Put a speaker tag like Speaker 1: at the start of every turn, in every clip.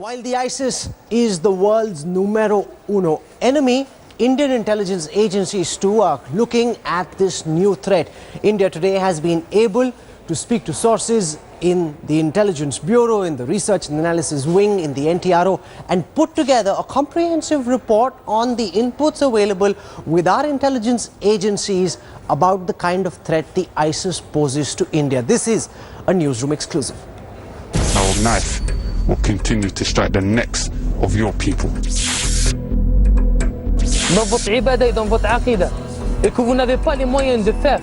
Speaker 1: While the ISIS is the world's numero uno enemy, Indian intelligence agencies too are looking at this new threat. India today has been able to speak to sources in the Intelligence Bureau, in the Research and Analysis Wing, in the NTRO, and put together a comprehensive report on the inputs available with our intelligence agencies about the kind of threat the ISIS poses to India. This is a Newsroom exclusive.
Speaker 2: Our knife will continue to strike the necks of your people.
Speaker 3: Dans votre ibada et dans votre aqida, et que vous n'avez pas les moyens de faire.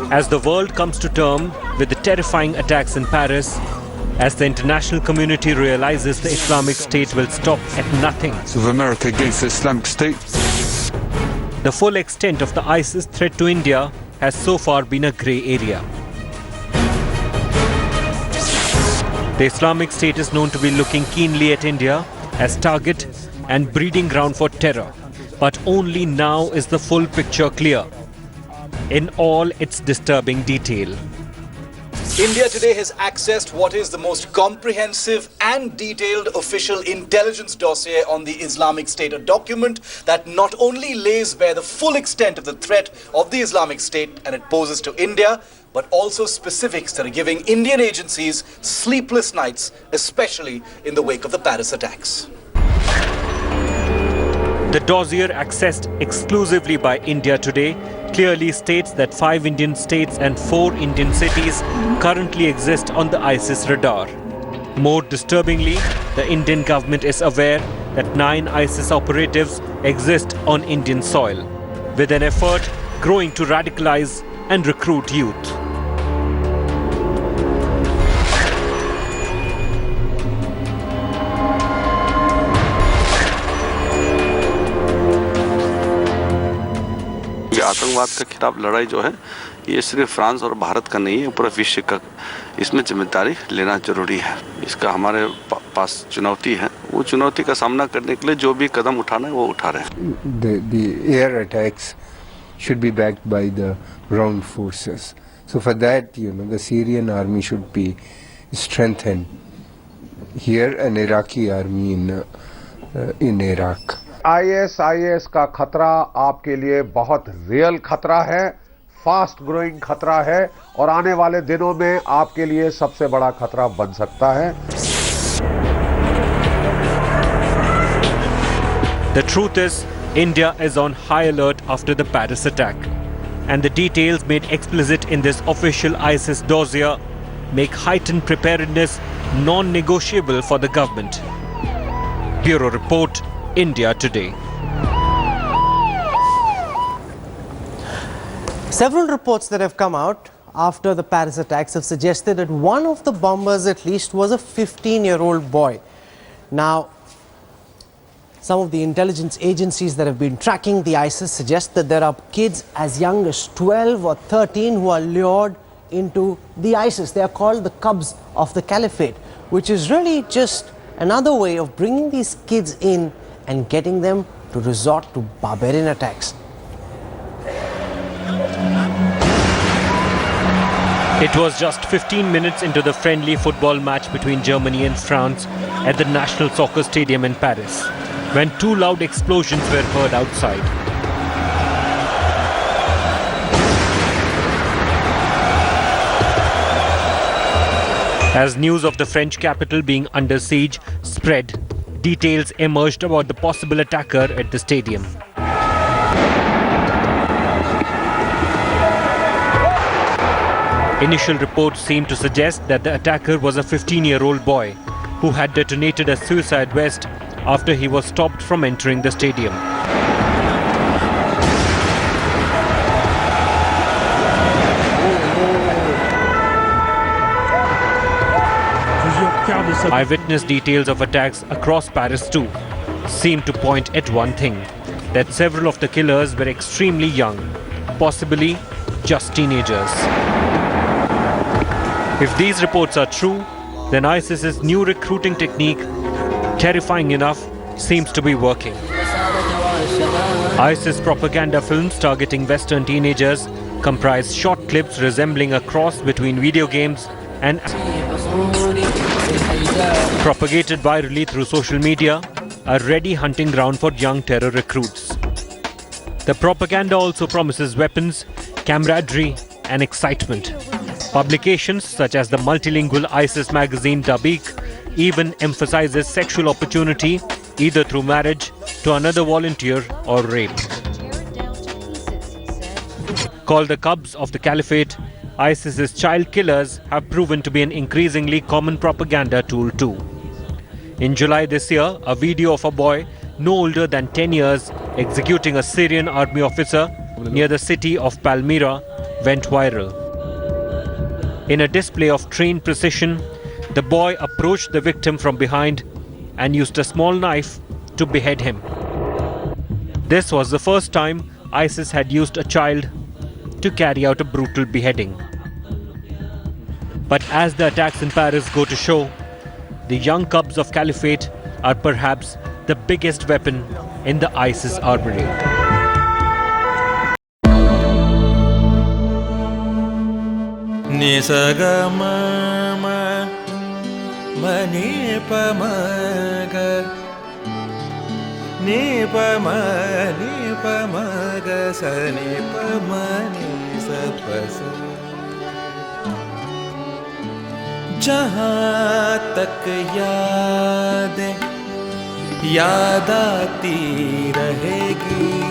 Speaker 4: As the world comes to terms with the terrifying attacks in Paris, as the international community realizes the Islamic State will stop at nothing.
Speaker 2: With America against the Islamic State,
Speaker 4: the full extent of the ISIS threat to India has so far been a grey area. The Islamic State is known to be looking keenly at India as target and breeding ground for terror. But only now is the full picture clear in all its disturbing detail.
Speaker 5: India today has accessed what is the most comprehensive and detailed official intelligence dossier on the Islamic State, a document that not only lays bare the full extent of the threat of the Islamic State and it poses to India, but also specifics that are giving Indian agencies sleepless nights, especially in the wake of the Paris attacks.
Speaker 4: The dossier accessed exclusively by India Today clearly states that 5 Indian states and 4 Indian cities currently exist on the ISIS radar. More disturbingly, the Indian government is aware that 9 ISIS operatives exist on Indian soil, with an effort growing to radicalize and recruit youth.
Speaker 6: आतंकवाद के खिलाफ लड़ाई जो है ये सिर्फ France और भारत का नहीं है, पूरा विश्व का इसमें जिम्मेदारी लेना जरूरी है। इसका हमारे पास चुनौती है, वो चुनौती का सामना करने के लिए जो भी कदम उठाना है वो उठा रहे हैं।
Speaker 7: The air attacks should be backed by the ground forces. So for that, the Syrian army should be strengthened here, an Iraqi army in Iraq.
Speaker 8: ISIS का खतरा आपके लिए बहुत रियल खतरा है, फास्ट ग्रोइंग खतरा है और आने वाले दिनों में आपके लिए सबसे बड़ा खतरा बन सकता है।
Speaker 4: The truth is, India is on high alert after the Paris attack, and the details made explicit in this official ISIS dossier make heightened preparedness non-negotiable for the government. Bureau Report, India Today.
Speaker 1: Several reports that have come out after the Paris attacks have suggested that one of the bombers at least was a 15-year-old boy. Now, some of the intelligence agencies that have been tracking the ISIS suggest that there are kids as young as 12 or 13 who are lured into the ISIS. They are called the cubs of the caliphate, which is really just another way of bringing these kids in and getting them to resort to barbarian attacks.
Speaker 4: It was just 15 minutes into the friendly football match between Germany and France at the National Soccer Stadium in Paris, when 2 loud explosions were heard outside. As news of the French capital being under siege spread, details emerged about the possible attacker at the stadium. Initial reports seemed to suggest that the attacker was a 15-year-old boy who had detonated a suicide vest after he was stopped from entering the stadium. Eyewitness details of attacks across Paris too seem to point at one thing, that several of the killers were extremely young, possibly just teenagers. If these reports are true, then ISIS's new recruiting technique, terrifying enough, seems to be working. ISIS propaganda films targeting Western teenagers comprise short clips resembling a cross between video games and propagated virally through social media, a ready hunting ground for young terror recruits. The propaganda also promises weapons, camaraderie and excitement. Publications such as the multilingual ISIS magazine Dabiq even emphasizes sexual opportunity either through marriage to another volunteer or rape. Called the cubs of the caliphate, ISIS's child killers have proven to be an increasingly common propaganda tool too. In July this year, a video of a boy no older than 10 years executing a Syrian army officer near the city of Palmyra went viral. In a display of trained precision, the boy approached the victim from behind and used a small knife to behead him. This was the first time ISIS had used a child to carry out a brutal beheading. But as the attacks in Paris go to show, the young cubs of caliphate are perhaps the biggest weapon in the ISIS armory.
Speaker 9: जहाँ तक याद आती रहेगी